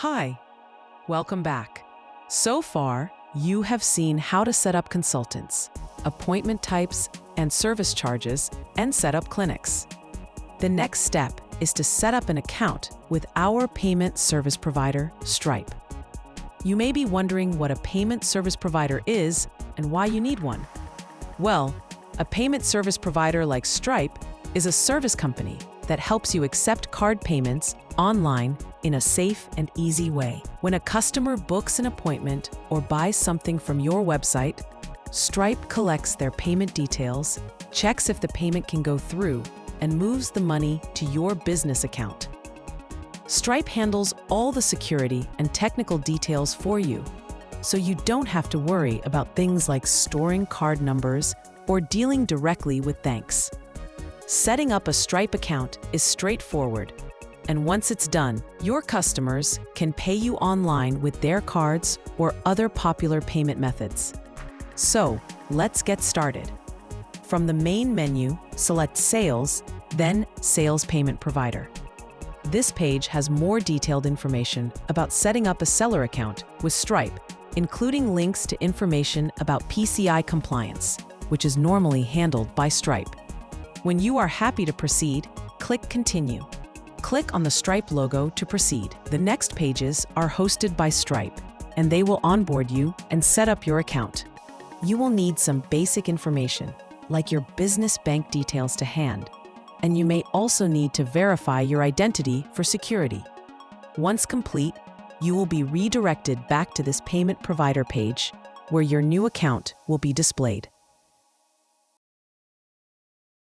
Hi, welcome back. So far, you have seen how to set up consultants, appointment types and service charges, and set up clinics. The next step is to set up an account with our payment service provider, Stripe. You may be wondering what a payment service provider is and why you need one. Well, a payment service provider like Stripe is a service company that helps you accept card payments online in a safe and easy way. When a customer books an appointment or buys something from your website, Stripe collects their payment details, checks if the payment can go through, and moves the money to your business account. Stripe handles all the security and technical details for you, so you don't have to worry about things like storing card numbers or dealing directly with banks. Setting up a Stripe account is straightforward, and once it's done, your customers can pay you online with their cards or other popular payment methods. So, let's get started. From the main menu, select Sales, then Sales Payment Provider. This page has more detailed information about setting up a seller account with Stripe, including links to information about PCI compliance, which is normally handled by Stripe. When you are happy to proceed, click Continue. Click on the Stripe logo to proceed. The next pages are hosted by Stripe, and they will onboard you and set up your account. You will need some basic information, like your business bank details to hand, and you may also need to verify your identity for security. Once complete, you will be redirected back to this payment provider page, where your new account will be displayed.